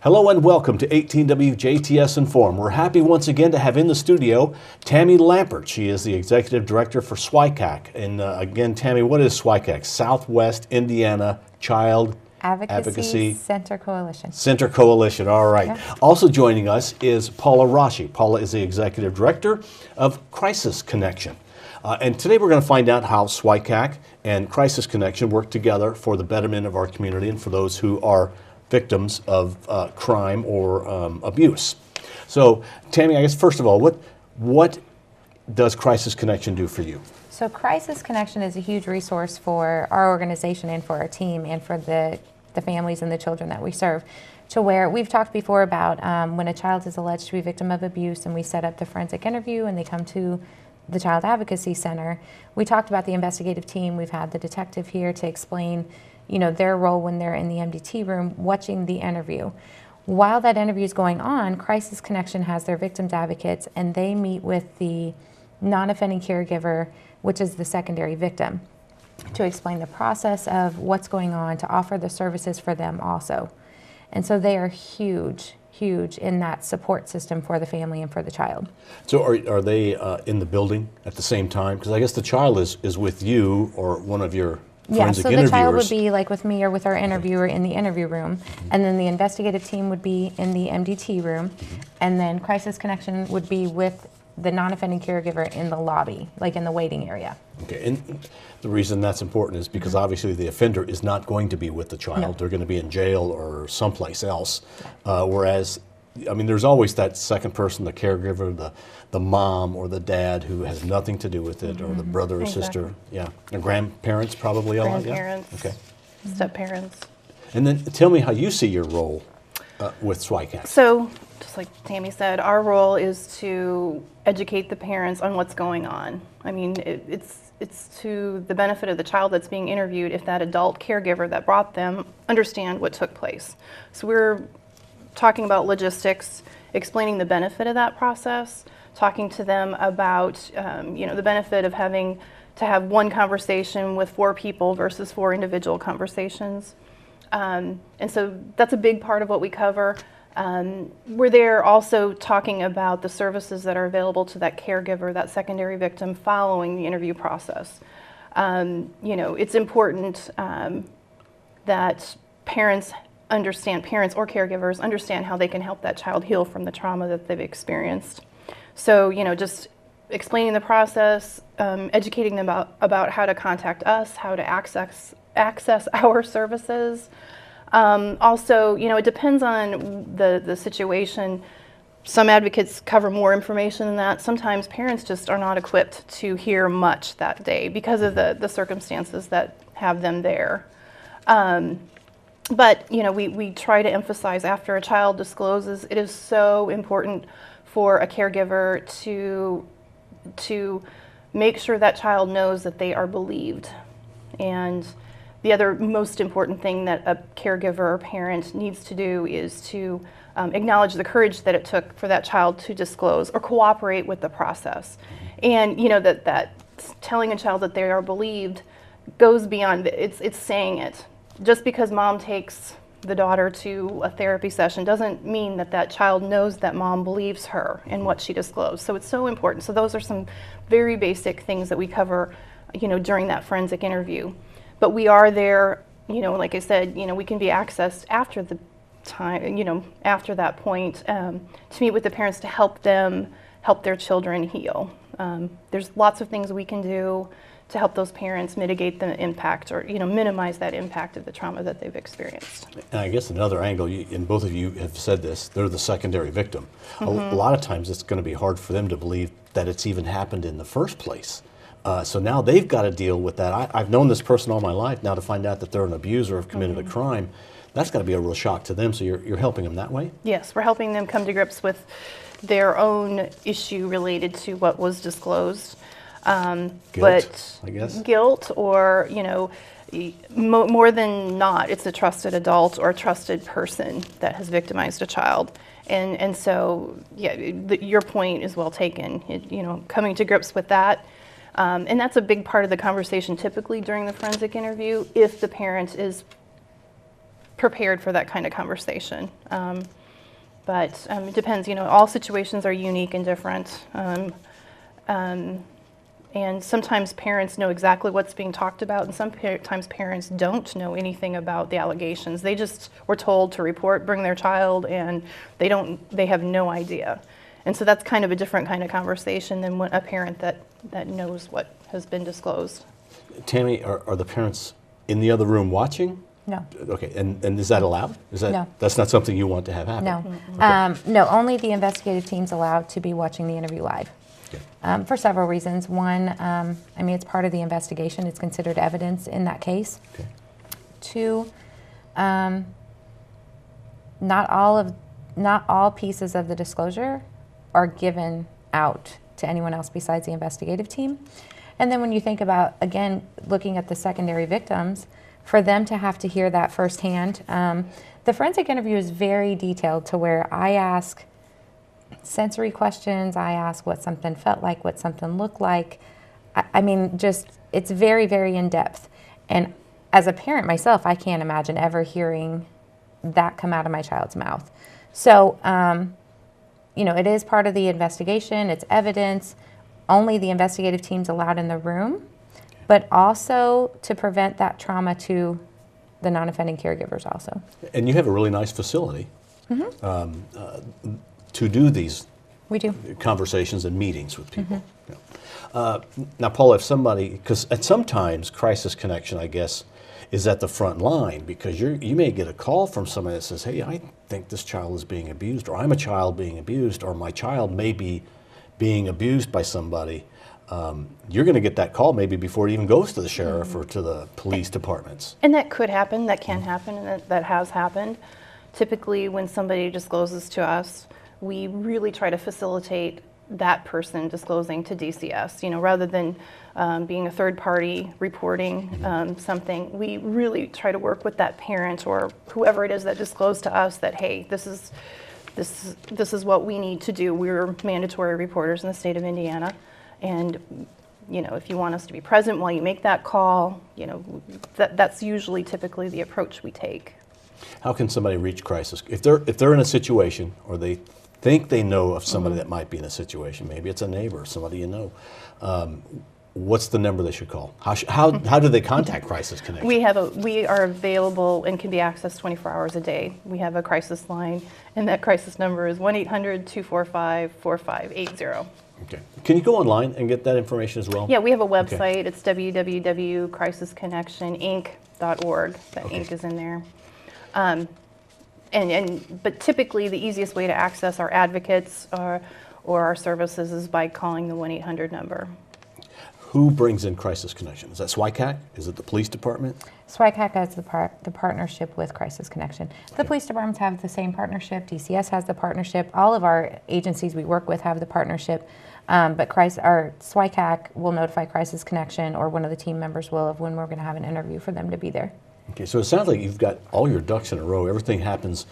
Hello and welcome to 18WJTS in.form. We're happy once again to have in the studio Tammy Lampert. She is the Executive Director for SWICACC. And again, Tammy, what is SWICACC? Southwest Indiana Child Advocacy Center Coalition. Center Coalition, all right. Yeah. Also joining us is Paula Rasche. Paula is the Executive Director of Crisis Connection. And today we're going to find out how SWICACC and Crisis Connection work together for the betterment of our community and for those who are victims of crime or abuse. So, Tammy, I guess first of all, what does Crisis Connection do for you? So Crisis Connection is a huge resource for our organization and for our team and for the families and the children that we serve. To where we've talked before about when a child is alleged to be a victim of abuse and we set up the forensic interview and they come to the Child Advocacy Center. We talked about the investigative team. We've had the detective here to explain their role when they're in the MDT room watching the interview. While that interview is going on, Crisis Connection has their victims advocates and they meet with the non-offending caregiver, which is the secondary victim, to explain the process of what's going on, to offer the services for them also. And so they are huge in that support system for the family and for the child. So are they in the building at the same time? Because I guess the child is with you or one of your forensic interviewers. The child would be like with me or with our interviewer in the interview room, and then the investigative team would be in the MDT room, and then Crisis Connection would be with the non-offending caregiver in the lobby, like in the waiting area. Okay, and the reason that's important is because obviously the offender is not going to be with the child. No. They're going to be in jail or someplace else, whereas there's always that second person, the caregiver, the mom or the dad who has nothing to do with it, or the brother or sister. Yeah, and grandparents probably all. Grandparents. Yeah? Okay. Step-parents. And then tell me how you see your role with SWICACC. So, just like Tammy said, our role is to educate the parents on what's going on. I mean, it's to the benefit of the child that's being interviewed if that adult caregiver that brought them understand what took place. So we're talking about logistics, explaining the benefit of that process, talking to them about the benefit of having to have one conversation with 4 people versus 4 individual conversations. And so that's a big part of what we cover. We're there also talking about the services that are available to that caregiver, that secondary victim, following the interview process. It's important that parents or caregivers understand how they can help that child heal from the trauma that they've experienced. So, just explaining the process, educating them about how to contact us, how to access our services. Also, it depends on the situation. Some advocates cover more information than that. Sometimes parents just are not equipped to hear much that day because of the circumstances that have them there. But, we try to emphasize after a child discloses, it is so important for a caregiver to make sure that child knows that they are believed. And the other most important thing that a caregiver or parent needs to do is to acknowledge the courage that it took for that child to disclose or cooperate with the process. And that telling a child that they are believed goes beyond it's saying it. Just because mom takes the daughter to a therapy session doesn't mean that child knows that mom believes her in what she disclosed. So it's so important. So those are some very basic things that we cover, during that forensic interview. But we are there, like I said, we can be accessed after the time, after that point, to meet with the parents to help them help their children heal. There's lots of things we can do to help those parents mitigate the impact or minimize that impact of the trauma that they've experienced. And I guess another angle, and both of you have said this, they're the secondary victim. A lot of times it's going to be hard for them to believe that it's even happened in the first place. So now they've got to deal with that. I've known this person all my life. Now to find out that they're an abuser or have committed a crime, that's got to be a real shock to them. So you're helping them that way? Yes, we're helping them come to grips with their own issue related to what was disclosed. Guilt, I guess. Guilt or, more than not, it's a trusted adult or a trusted person that has victimized a child. And so, your point is well taken, coming to grips with that. And that's a big part of the conversation typically during the forensic interview if the parent is prepared for that kind of conversation. But it depends, all situations are unique and different. And sometimes parents know exactly what's being talked about, and sometimes parents don't know anything about the allegations. They just were told to report, bring their child, and they have no idea. And so that's kind of a different kind of conversation than a parent that knows what has been disclosed. Tammy, are the parents in the other room watching? No. Okay, and is that allowed? No. That's not something you want to have happen? No. Okay. No, only the investigative team's allowed to be watching the interview live. Okay. For several reasons. One, it's part of the investigation. It's considered evidence in that case. Okay. Two, not all pieces of the disclosure are given out to anyone else besides the investigative team. And then when you think about, again, looking at the secondary victims, for them to have to hear that firsthand, the forensic interview is very detailed to where I ask sensory questions, I ask what something felt like, what something looked like. It's very, very in-depth. And as a parent myself, I can't imagine ever hearing that come out of my child's mouth. So, it is part of the investigation, it's evidence. Only the investigative team's allowed in the room, but also to prevent that trauma to the non-offending caregivers also. And you have a really nice facility to do these We do. conversations and meetings with people. Yeah. Now, Paula, if somebody, because sometimes Crisis Connection, I guess, is at the front line, because you may get a call from somebody that says, hey, I think this child is being abused, or I'm a child being abused, or my child may be being abused by somebody. You're going to get that call maybe before it even goes to the sheriff or to the police departments. And that could happen, that can happen, and that has happened. Typically, when somebody discloses to us, we really try to facilitate that person disclosing to DCS. Rather than being a third party reporting something, we really try to work with that parent or whoever it is that disclosed to us that, hey, this is what we need to do. We're mandatory reporters in the state of Indiana, and if you want us to be present while you make that call, that's usually typically the approach we take. How can somebody reach Crisis? If they're in a situation, or they think they know of somebody that might be in a situation, maybe it's a neighbor, somebody you know, what's the number they should call? How do they contact Crisis Connection? We are available and can be accessed 24 hours a day. We have a crisis line, and that crisis number is 1-800-245-4580. Okay. Can you go online and get that information as well? Yeah, we have a website. Okay. It's www.crisisconnectioninc.org. That Okay. Inc is in there. But typically the easiest way to access our advocates or our services is by calling the 1-800 number. Who brings in Crisis Connection? Is that SWICACC? Is it the police department? SWICACC has the partnership with Crisis Connection. The police departments have the same partnership. DCS has the partnership. All of our agencies we work with have the partnership. But SWICACC will notify Crisis Connection, or one of the team members will, of when we're going to have an interview for them to be there. Okay, so it sounds like you've got all your ducks in a row. Everything happens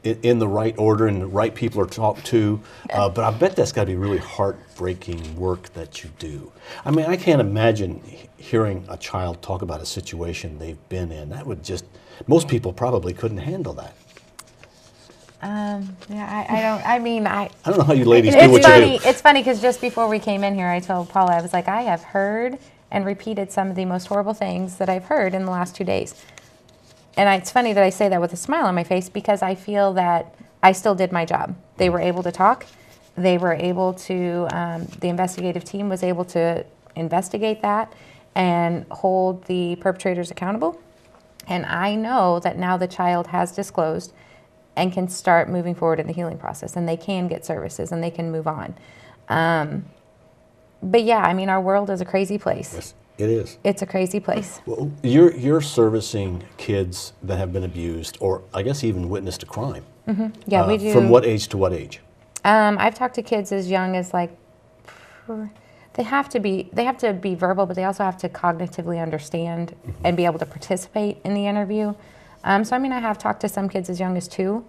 in the right order, and the right people are talked to. But I bet that's got to be really heartbreaking work that you do. I mean, I can't imagine hearing a child talk about a situation they've been in. That would most people probably couldn't handle that. I don't know how you ladies do what you do. It's funny because just before we came in here, I told Paula, I was like, I have heard and repeated some of the most horrible things that I've heard in the last 2 days. And it's funny that I say that with a smile on my face, because I feel that I still did my job. They were able to talk. They were able to, the investigative team was able to investigate that and hold the perpetrators accountable. And I know that now the child has disclosed and can start moving forward in the healing process, and they can get services and they can move on. But yeah, I mean, our world is a crazy place. Yes, it is. It's a crazy place. Well, you're servicing kids that have been abused, or I guess even witnessed a crime. Mm-hmm. Yeah, we do. From what age to what age? I've talked to kids as young as they have to be verbal, but they also have to cognitively understand and be able to participate in the interview. So I mean, I have talked to some kids as young as 2,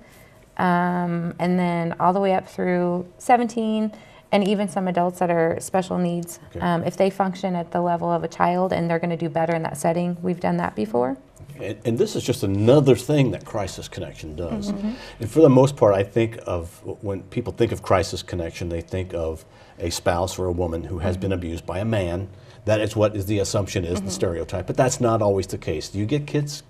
and then all the way up through 17. And even some adults that are special needs, Okay. If they function at the level of a child and they're going to do better in that setting, we've done that before. And this is just another thing that Crisis Connection does. Mm-hmm. And for the most part, I think of, when people think of Crisis Connection, they think of a spouse or a woman who has been abused by a man. That is what is the assumption is, the stereotype. But that's not always the case. Do you get kids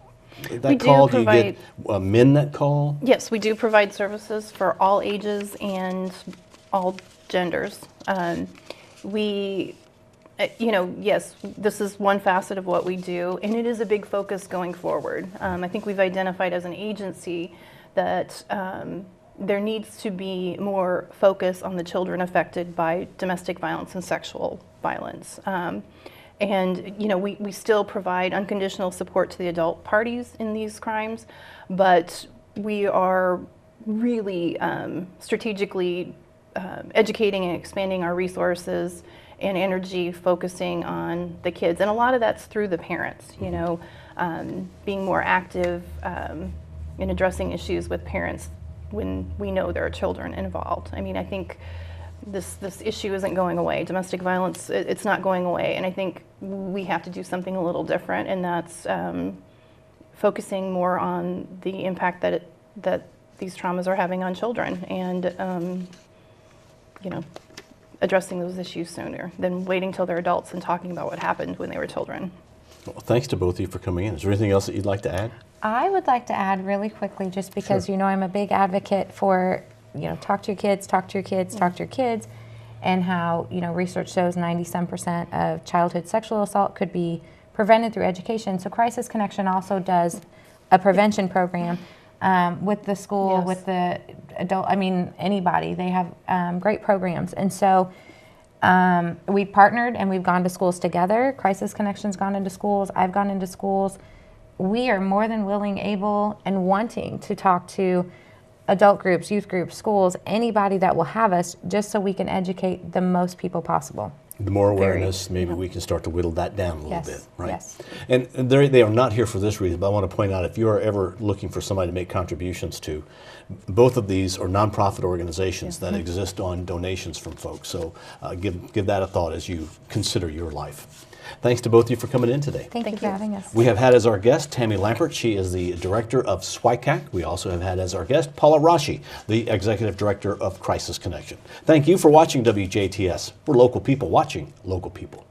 that call? Do you get men that call? Yes, we do provide services for all ages and all genders. Yes, this is one facet of what we do, and it is a big focus going forward. I think we've identified as an agency that there needs to be more focus on the children affected by domestic violence and sexual violence. We still provide unconditional support to the adult parties in these crimes, but we are really strategically educating and expanding our resources and energy focusing on the kids. And a lot of that's through the parents, being more active in addressing issues with parents when we know there are children involved. I mean, I think this issue isn't going away. Domestic violence, it's not going away. And I think we have to do something a little different, and that's focusing more on the impact that these traumas are having on children, and addressing those issues sooner than waiting till they're adults and talking about what happened when they were children. Well, thanks to both of you for coming in. Is there anything else that you'd like to add? I would like to add really quickly, just because Sure. I'm a big advocate for talk to your kids, talk to your kids, talk to your kids, and how research shows 90% of childhood sexual assault could be prevented through education. So Crisis Connection also does a prevention program with the school, Yes. with the adult, anybody. They have great programs. And so we've partnered and we've gone to schools together. Crisis Connection's gone into schools. I've gone into schools. We are more than willing, able, and wanting to talk to adult groups, youth groups, schools, anybody that will have us, just so we can educate the most people possible. The more awareness, maybe we can start to whittle that down a little Yes, bit, right? yes. And they are not here for this reason, but I want to point out, if you are ever looking for somebody to make contributions to, both of these are nonprofit organizations that exist on donations from folks. So give that a thought as you consider your life. Thanks to both of you for coming in today. Thank you for having us. We have had as our guest Tammy Lampert. She is the director of SWICACC. We also have had as our guest Paula Rasche, the executive director of Crisis Connection. Thank you for watching WJTS. We're local people watching local people.